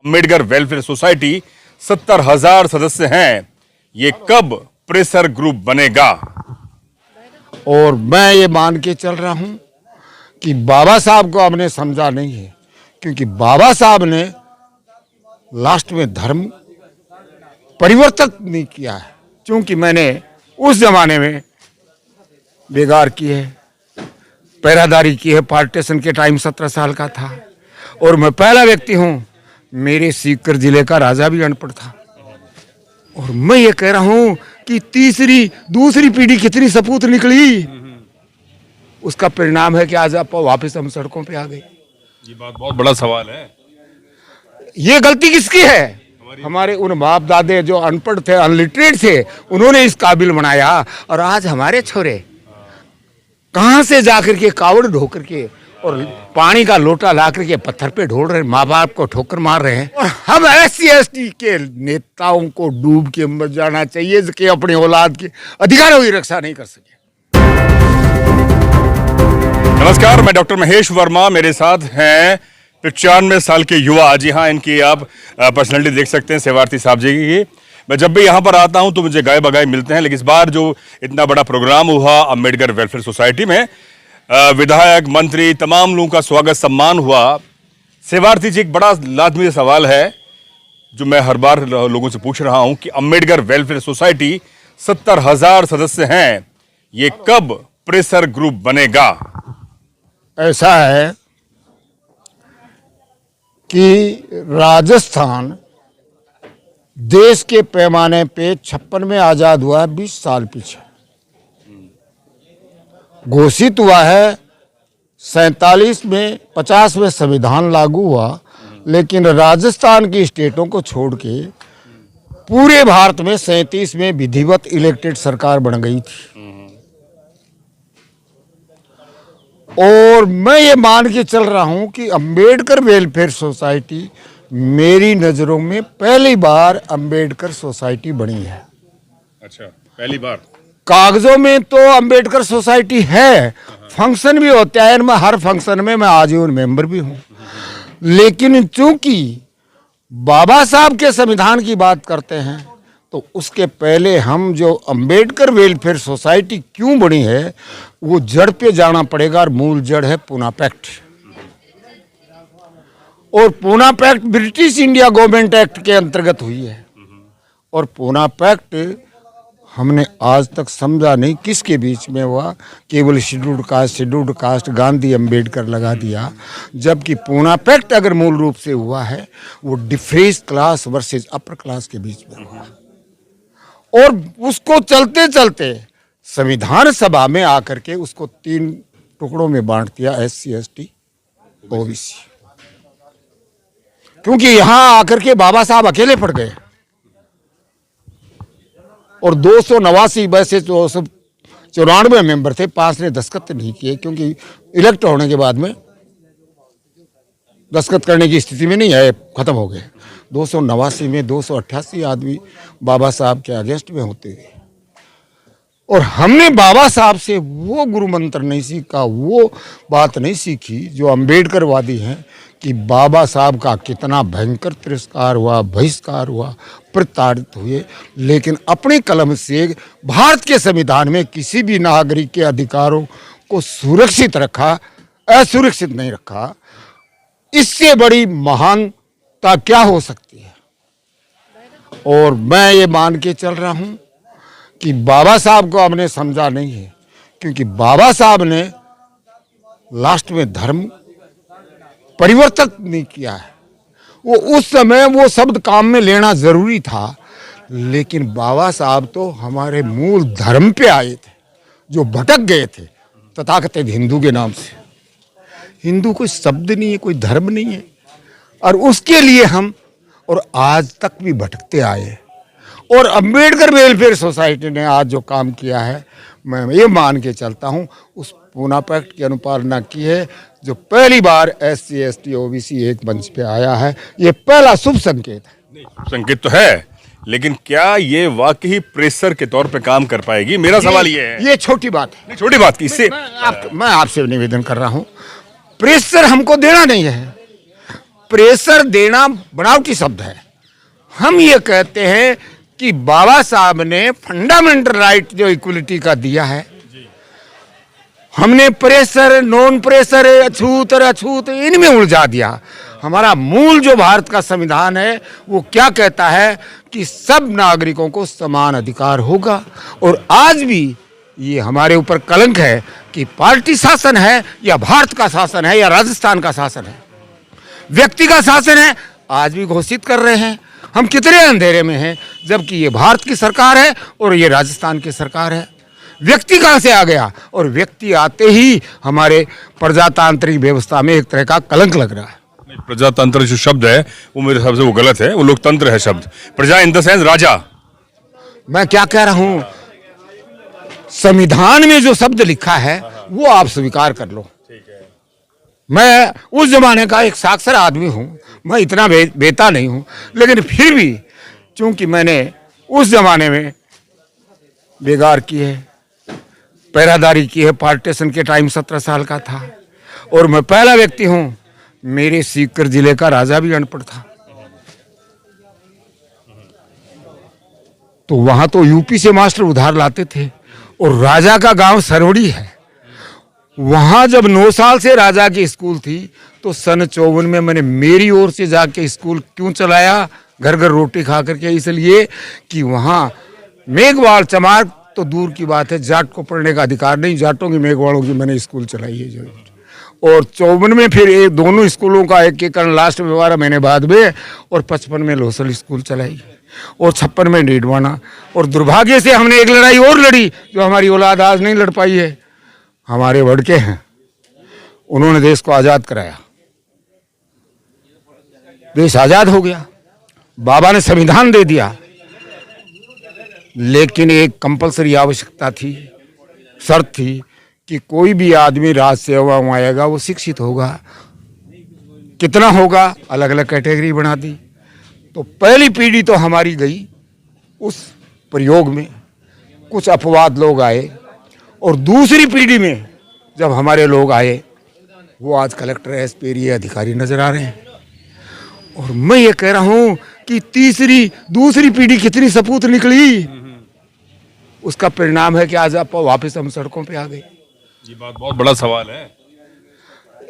Ambedkar welfare society 70,000 सदस्य हैं। ये कब प्रेशर ग्रुप बनेगा? और मैं ये मान के चल रहा हूं कि बाबा साहब को हमने समझा नहीं है, क्योंकि बाबा साहब ने लास्ट में धर्म परिवर्तन नहीं किया है। क्योंकि मैंने उस जमाने में बेगार की है, पहरादारी की है, पार्टीशन के टाइम 17 साल का था और मैं पहला व्यक्ति हूं। मेरे सीकर जिले का राजा भी अनपढ़ था और मैं ये कह रहा हूं कि दूसरी पीढ़ी कितनी सपूत निकली, उसका परिणाम है कि आज आप वापस हम सड़कों पे आ गए। ये बात बहुत बड़ा सवाल है। ये गलती किसकी है? हमारे उन बाप दादे जो अनपढ़ थे, अनलिटरेट थे, उन्होंने इस काबिल बनाया। और आज हमारे छोरे कहां से जाकर के कावड़ ढोकर के और पानी का लोटा ला करके पत्थर पे ढोल रहे, माँ बाप को ठोकर मार रहे हैं। और हम SC/ST के नेताओं को डूब के मर जाना चाहिए कि अपने औलाद के अधिकारों की रक्षा नहीं कर सके। नमस्कार, मैं डॉक्टर महेश वर्मा। मेरे साथ हैं 95 साल के युवा। जी हाँ, इनकी आप पर्सनैलिटी देख सकते हैं, सेवार्थी साहब जी की। मैं जब भी यहाँ पर आता हूँ तो मुझे गाय बगाए मिलते हैं, लेकिन इस बार जो इतना बड़ा प्रोग्राम हुआ अम्बेडकर वेलफेयर सोसाइटी में, विधायक, मंत्री, तमाम लोगों का स्वागत सम्मान हुआ। सेवार्थी जी, एक बड़ा लाजमी सवाल है जो मैं हर बार लोगों से पूछ रहा हूं कि अम्बेडकर वेलफेयर सोसाइटी 70,000 सदस्य हैं। ये कब प्रेशर ग्रुप बनेगा? ऐसा है कि राजस्थान देश के पैमाने पे 56 में आजाद हुआ है, 20 साल पीछे घोषित हुआ है। 47 में 50 में संविधान लागू हुआ, लेकिन राजस्थान की स्टेटों को छोड़ के पूरे भारत में 37 में विधिवत इलेक्टेड सरकार बन गई थी। और मैं ये मान के चल रहा हूं कि अम्बेडकर वेलफेयर सोसाइटी मेरी नज़रों में पहली बार अम्बेडकर सोसाइटी बनी है। अच्छा, पहली बार? कागजों में तो अम्बेडकर सोसाइटी है, फंक्शन भी होता है, मैं हर फंक्शन में मैं आजीवन मेंबर भी हूं। लेकिन चूंकि बाबा साहब के संविधान की बात करते हैं तो उसके पहले हम जो अम्बेडकर वेलफेयर सोसाइटी क्यों बनी है वो जड़ पे जाना पड़ेगा। और मूल जड़ है पूना पैक्ट। और Poona pact British India government act के अंतर्गत हुई है। और पूना पैक्ट हमने आज तक समझा नहीं किसके बीच में हुआ, केवल शेड्यूल्ड कास्ट गांधी अम्बेडकर लगा दिया। जबकि पूना पैक्ट अगर मूल रूप से हुआ है वो difference class versus upper class के बीच में हुआ। और उसको चलते चलते संविधान सभा में आकर के उसको 3 टुकड़ों में बांट दिया, SC/ST OBC। क्योंकि यहां आकर के बाबा साहब अकेले पड़ गए और 289 वैसे 294 मेंबर थे, 5 ने दस्तखत नहीं किए क्योंकि इलेक्ट होने के बाद में दस्तखत करने की स्थिति में नहीं आए, खत्म हो गए। 289 में 288 आदमी बाबा साहब के अगेंस्ट में होते थे। और हमने बाबा साहब से वो गुरु मंत्र नहीं सीखा, वो बात नहीं सीखी जो अम्बेडकरवादी हैं कि बाबा साहब का कितना भयंकर तिरस्कार हुआ, बहिष्कार हुआ, प्रताड़ित हुए, लेकिन अपनी कलम से भारत के संविधान में किसी भी नागरिक के अधिकारों को सुरक्षित रखा, असुरक्षित नहीं रखा। इससे बड़ी महानता क्या हो सकती है? और मैं ये मान के चल रहा हूं कि बाबा साहब को हमने समझा नहीं है, क्योंकि बाबा साहब ने लास्ट में धर्म परिवर्तन नहीं किया है। वो उस समय वो शब्द काम में लेना जरूरी था, लेकिन बाबा साहब तो हमारे मूल धर्म पे आए थे जो भटक गए थे तथाकथित हिंदू के नाम से। हिंदू कोई शब्द नहीं है, कोई धर्म नहीं है, और उसके लिए हम और आज तक भी भटकते आए। और अम्बेडकर वेलफेयर सोसाइटी ने आज जो काम किया है, मैं ये मान के चलता हूँ उस पूना पैक्ट की अनुपालना की है, जो पहली बार SC/ST OBC एक मंच पे आया है। ये पहला शुभ संकेत है। संकेत तो है, लेकिन क्या ये वाकई प्रेशर के तौर पे काम कर पाएगी? मेरा सवाल ये है। ये छोटी बात है। छोटी बात की इससे मैं आपसे निवेदन कर रहा हूँ, प्रेशर हमको देना नहीं है। प्रेशर देना बनावटी शब्द है। हम ये कहते हैं कि बाबा साहब ने फंडामेंटल राइट जो इक्वलिटी का दिया है, हमने प्रेशर, नॉन प्रेशर, अछूत और अछूत इनमें उलझा दिया। हमारा मूल जो भारत का संविधान है वो क्या कहता है कि सब नागरिकों को समान अधिकार होगा। और आज भी ये हमारे ऊपर कलंक है कि पार्टी शासन है या भारत का शासन है या राजस्थान का शासन है, व्यक्ति का शासन है, आज भी घोषित कर रहे हैं। हम कितने अंधेरे में हैं, जबकि ये भारत की सरकार है और ये राजस्थान की सरकार है। व्यक्ति कहाँ से आ गया? और व्यक्ति आते ही हमारे प्रजातांत्रिक व्यवस्था में एक तरह का कलंक लग रहा है। प्रजातंत्र जो शब्द है वो मेरे हिसाब से वो गलत है, वो लोकतंत्र है शब्द। प्रजा इन द सेंस राजा। मैं क्या कह रहा हूं, संविधान में जो शब्द लिखा है वो आप स्वीकार कर लो। मैं उस जमाने का एक साक्षर आदमी हूं, मैं इतना बेता नहीं हूं, लेकिन फिर भी चूंकि मैंने उस जमाने में बेगार की है, पहरादारी की है, पार्टीशन के टाइम 17 साल का था, और मैं पहला व्यक्ति हूं, मेरे सीकर जिले का राजा भी अनपढ़ था। तो वहां तो यूपी से मास्टर उधार लाते थे, और राजा का गांव सरवड़ी है। वहां जब 9 साल से राजा की स्कूल थी, तो सन 54 में मैंने मेरी ओर से जाके स्कूल क्यों चलाया, घर घर रोटी खा करके, इसलिए कि वहां मेघवाल चमार तो दूर की बात है, जाट को पढ़ने का अधिकार नहीं, जाटों की मेघवालों की मैंने स्कूल चलाई है जो। और 54 में फिर एक दोनों स्कूलों का एकीकरण लास्ट में 12 महीने बाद में, और 55 में लोसल स्कूल चलाई, और 56 में डीडवाना। और दुर्भाग्य से हमने एक लड़ाई और लड़ी जो हमारी औलाद आज नहीं लड़ पाई है। हमारे वड़के हैं, उन्होंने देश को आज़ाद कराया, देश आज़ाद हो गया, बाबा ने संविधान दे दिया, लेकिन एक कंपलसरी आवश्यकता थी, शर्त थी कि कोई भी आदमी राज सेवा में आएगा वो शिक्षित होगा। कितना होगा, अलग अलग कैटेगरी बना दी। तो पहली पीढ़ी तो हमारी गई उस प्रयोग में, कुछ अपवाद लोग आए, और दूसरी पीढ़ी में जब हमारे लोग आए वो आज कलेक्टर, एसपी, ये अधिकारी नजर आ रहे हैं। और मैं ये कह रहा हूं कि दूसरी पीढ़ी कितनी सपूत निकली, उसका परिणाम है कि आज आप वापस हम सड़कों पे आ गए। ये बात बहुत बड़ा सवाल है।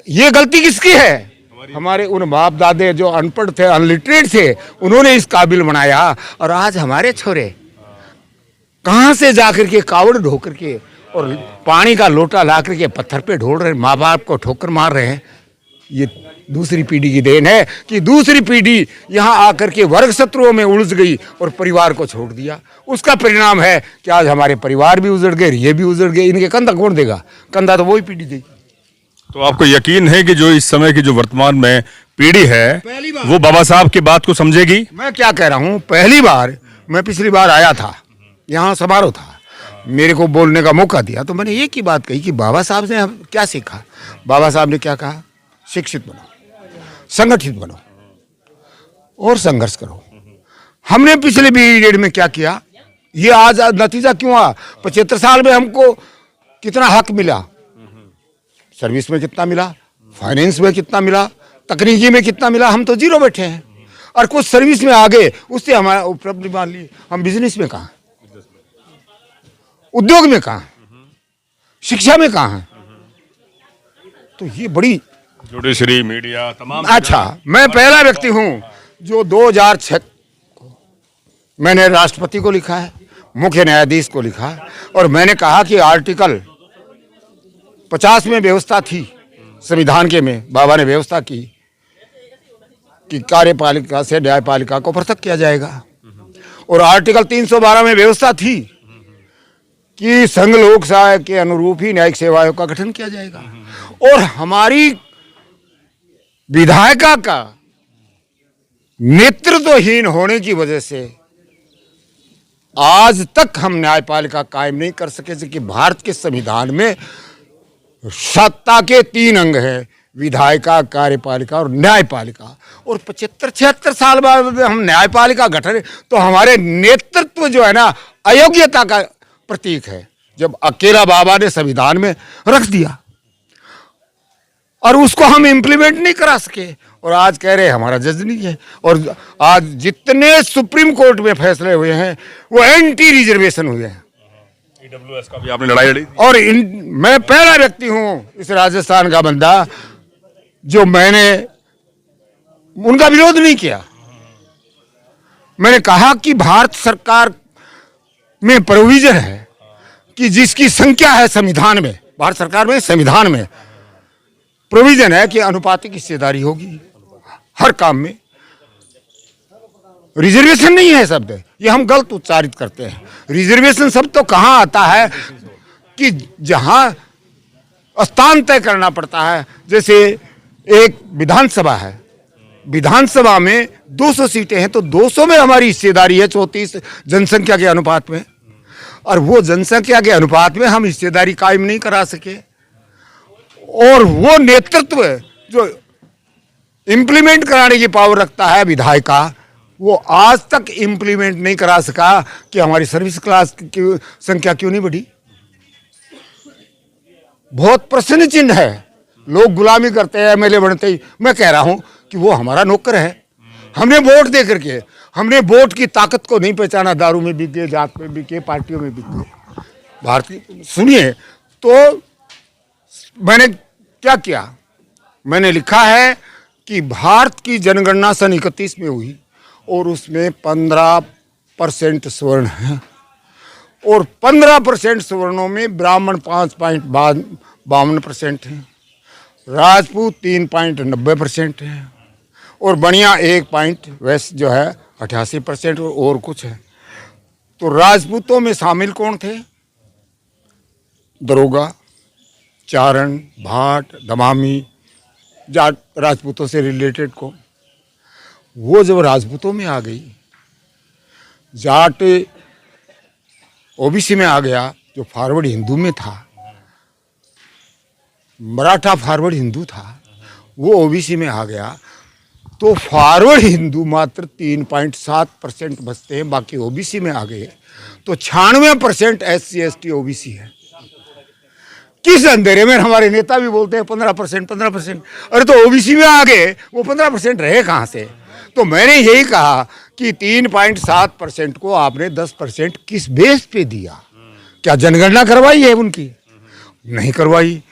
ये गलती किसकी है? हमारे उन बाप दादे जो अनपढ़ थे, अनलिटरेट थे, उन्होंने इस काबिल बनाया। और आज हमारे छोरे कहां से जाकर के कावड़ ढो करके और पानी का लोटा ला करके पत्थर पे ढोल रहे, माँ बाप को ठोकर मार रहे हैं। ये दूसरी पीढ़ी की देन है कि दूसरी पीढ़ी यहाँ आकर के वर्ग शत्रुओं में उलझ गई और परिवार को छोड़ दिया। उसका परिणाम है कि आज हमारे परिवार भी उजड़ गए, ये भी उजड़ गए। इनके कंधा कौन देगा? कंधा तो वही पीढ़ी देगी। तो आपको यकीन है कि जो इस समय की जो वर्तमान में पीढ़ी है वो बाबा साहब की बात को समझेगी? मैं क्या कह रहा हूँ, पहली बार मैं पिछली बार आया था, यहाँ समारोह था, मेरे को बोलने का मौका दिया, तो मैंने एक ही बात कही कि बाबा साहब से हम क्या सीखा। बाबा साहब ने क्या कहा? शिक्षित बनो, संगठित बनो और संघर्ष करो। हमने पिछले पीरियड में क्या किया, ये आज नतीजा क्यों आ? 75 साल में हमको कितना हक मिला, सर्विस में कितना मिला, फाइनेंस में कितना मिला, तकनीकी में कितना मिला, हम तो जीरो बैठे हैं। और कुछ सर्विस में आगे, उससे हमारा उपलब्धि मान ली। हम बिजनेस में कहाँ, उद्योग में कहाँ, शिक्षा में कहाँ? तो ये बड़ी जुडिशरी, मीडिया, तमाम। अच्छा, मैं पहला व्यक्ति हूं जो 2006 मैंने राष्ट्रपति को लिखा है, मुख्य न्यायाधीश को लिखा है, और मैंने कहा कि आर्टिकल 50 में व्यवस्था थी संविधान के में, बाबा ने व्यवस्था की कि कार्यपालिका से न्यायपालिका को पृथक किया जाएगा। और आर्टिकल 312 में व्यवस्था थी कि संघ लोक सेवा के अनुरूप ही न्यायिक सेवाओं का गठन किया जाएगा। और हमारी विधायिका का नेतृत्वहीन होने की वजह से आज तक हम न्यायपालिका कायम नहीं कर सके, कि भारत के संविधान में सत्ता के 3 अंग हैं, विधायिका, कार्यपालिका और न्यायपालिका। और 75-76 साल बाद हम न्यायपालिका गठन, तो हमारे नेतृत्व जो है ना, अयोग्यता का प्रतीक है, जब अकेला बाबा ने संविधान में रख दिया और उसको हम इम्प्लीमेंट नहीं करा सके। और आज कह रहे हमारा जज नहीं है। और आज जितने सुप्रीम कोर्ट में फैसले हुए हैं वो एंटी रिजर्वेशन हुए हैं। ईडब्ल्यूएस का भी आपने लड़ाई लड़ी थी। और मैं पहला व्यक्ति हूं इस राजस्थान का बंदा जो मैंने उनका विरोध नहीं किया। मैंने कहा कि भारत सरकार में प्रोविजन है कि जिसकी संख्या है संविधान में, भारत सरकार में संविधान में प्रोविजन है कि अनुपातिक हिस्सेदारी होगी हर काम में। रिजर्वेशन नहीं है शब्द, ये हम गलत उच्चारित करते हैं। रिजर्वेशन शब्द तो कहाँ आता है कि जहां स्थान तय करना पड़ता है। जैसे एक विधानसभा है, विधानसभा में 200 सीटें हैं तो 200 में हमारी हिस्सेदारी है 34 जनसंख्या के अनुपात में, और वो जनसंख्या के अनुपात में हम हिस्सेदारी कायम नहीं करा सके। और वो नेतृत्व जो इंप्लीमेंट कराने की पावर रखता है विधायक का, वो आज तक इंप्लीमेंट नहीं करा सका कि हमारी सर्विस क्लास की संख्या क्यों नहीं बढ़ी। बहुत प्रश्न चिन्ह है। लोग गुलामी करते हैं एमएलए बनते ही। मैं कह रहा हूं कि वो हमारा नौकर है। हमने वोट दे करके, हमने वोट की ताकत को नहीं पहचाना। दारू में बिक गए, जात में बिक गए, पार्टियों में बिक गए। भारतीय सुनिए, तो मैंने क्या किया, मैंने लिखा है कि भारत की जनगणना सन 31 में हुई और उसमें 15% स्वर्ण हैं और 15% स्वर्णों में ब्राह्मण 5.52% हैं, राजपूत 3.90% हैं और बनिया 1 वैश्य जो है 88% और कुछ है। तो राजपूतों में शामिल कौन थे? दरोगा, चारण, भाट, दमामी, जाट राजपूतों से रिलेटेड को। वो जब राजपूतों में आ गई, जाट ओबीसी में आ गया, जो फॉरवर्ड हिंदू में था, मराठा फॉरवर्ड हिंदू था, वो ओबीसी में आ गया, तो फॉरवर्ड हिंदू मात्र 3.7% बचते हैं, बाकी ओबीसी में आ गए। तो 96% SC ST ओबीसी है। किस अंधेरे में हमारे नेता भी बोलते हैं 15%। अरे तो ओबीसी में आ गए, वो 15% रहे कहाँ से? तो मैंने यही कहा कि 3.7% को आपने 10% किस बेस पे दिया? क्या जनगणना करवाई है उनकी? नहीं करवाई।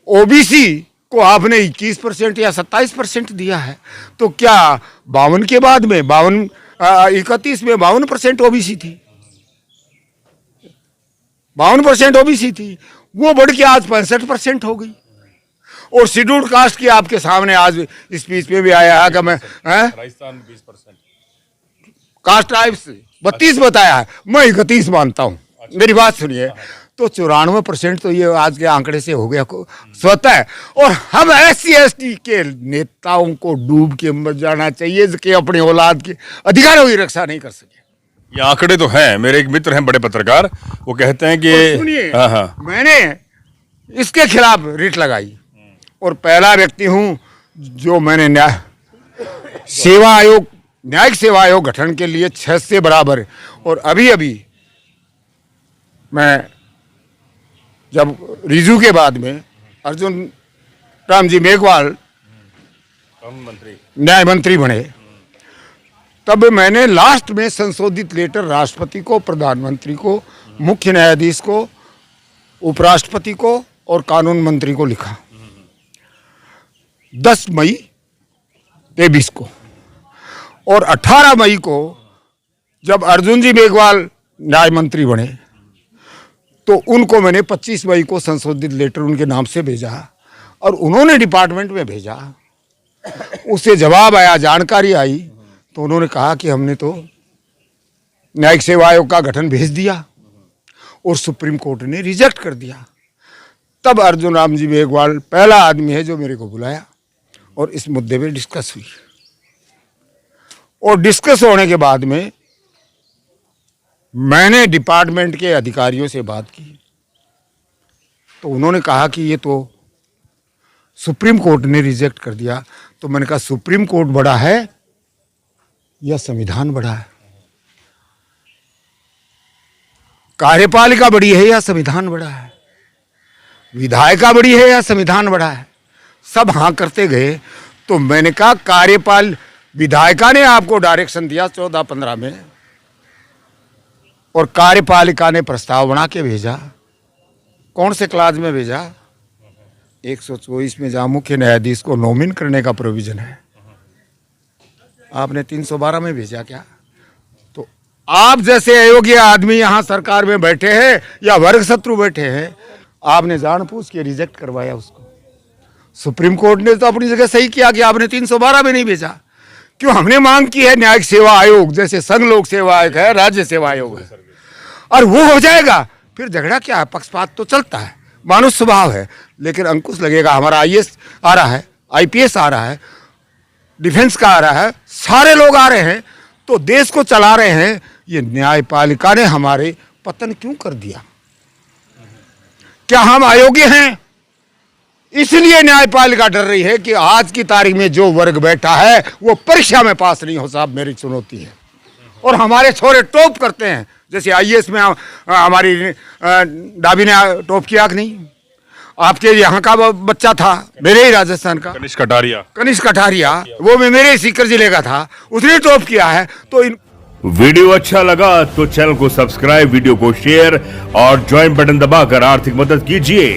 ओबीसी को आपने 21% या 27% दिया है। तो क्या 52 के बाद में 31 में 52% ओबीसी थी, 52% ओबीसी थी, वो बढ़ के आज 65% हो गई। और शेड्यूल्ड कास्ट की आपके सामने आज स्पीच में भी आया है कि मैं राजस्थान 20%, कास्ट टाइप्स 32 बताया है, मैं 31 मानता हूँ। मेरी बात सुनिए, तो 94% तो ये आज के आंकड़े से हो गया स्वतः। और हम SC ST के नेताओं को डूब के मर जाना चाहिए कि अपने औलाद के अधिकारों की रक्षा नहीं कर सके। ये आंकड़े तो हैं। मेरे एक मित्र हैं बड़े पत्रकार, वो कहते हैं कि सुनिए, हाँ, मैंने इसके खिलाफ रिट लगाई और पहला व्यक्ति हूं जो मैंने न्यायिक सेवा आयोग गठन के लिए 6 से बराबर। और अभी मैं जब रिजू के बाद में अर्जुन राम जी मेघवाल न्याय मंत्री बने, तब मैंने लास्ट में संशोधित लेटर राष्ट्रपति को, प्रधानमंत्री को, मुख्य न्यायाधीश को, उपराष्ट्रपति को और कानून मंत्री को लिखा 10 मई 23 को। और 18 मई को जब अर्जुन जी मेघवाल न्याय मंत्री बने तो उनको मैंने 25 मई को संशोधित लेटर उनके नाम से भेजा और उन्होंने डिपार्टमेंट में भेजा। उससे जवाब आया, जानकारी आई, तो उन्होंने कहा कि हमने तो न्यायिक सेवा आयोग का गठन भेज दिया और सुप्रीम कोर्ट ने रिजेक्ट कर दिया। तब अर्जुन राम जी मेघवाल पहला आदमी है जो मेरे को बुलाया और इस मुद्दे पे डिस्कस हुई। और डिस्कस होने के बाद में मैंने डिपार्टमेंट के अधिकारियों से बात की तो उन्होंने कहा कि ये तो सुप्रीम कोर्ट ने रिजेक्ट कर दिया। तो मैंने कहा सुप्रीम कोर्ट बड़ा है या संविधान बड़ा है? कार्यपालिका बड़ी है या संविधान बड़ा है? विधायिका बड़ी है या संविधान बड़ा है? सब हाँ करते गए। तो मैंने कहा कार्यपाल विधायिका ने आपको डायरेक्शन दिया 14-15 में, और कार्यपालिका ने प्रस्ताव बना के भेजा। कौन से क्लास में भेजा? 124 में, जहाँ मुख्य न्यायाधीश को नॉमिन करने का प्रोविजन है। आपने 312 में भेजा क्या? तो आप जैसे अयोग्य आदमी यहाँ सरकार में बैठे हैं या वर्ग शत्रु बैठे हैं, आपने जानबूझ के रिजेक्ट करवाया उसको। सुप्रीम कोर्ट ने तो अपनी जगह सही किया कि आपने 312 में नहीं भेजा। क्यों? हमने मांग की है न्यायिक सेवा आयोग, जैसे संघ लोक सेवा आयोग है, राज्य सेवा आयोग है, और वो हो जाएगा। फिर झगड़ा क्या है? पक्षपात तो चलता है, मानव स्वभाव है, लेकिन अंकुश लगेगा। हमारा IAS आ रहा है, IPS आ रहा है, डिफेंस का आ रहा है, सारे लोग आ रहे हैं, तो देश को चला रहे हैं। ये न्यायपालिका ने हमारे पतन क्यों कर दिया? क्या हम अयोग्य हैं? इसलिए न्यायपालिका डर रही है कि आज की तारीख में जो वर्ग बैठा है वो परीक्षा में पास नहीं हो। साहब, मेरी चुनौती है। और हमारे छोरे टॉप करते हैं, जैसे IAS में हमारी डाबी ने टॉप किया कि नहीं? आपके यहाँ का बच्चा था, मेरे ही राजस्थान का, कनिष्क कटारिया, वो भी मेरे सीकर जिले का था, उसने टॉप किया है। तो वीडियो अच्छा लगा तो चैनल को सब्सक्राइब, वीडियो को शेयर और ज्वाइन बटन दबाकर आर्थिक मदद कीजिए।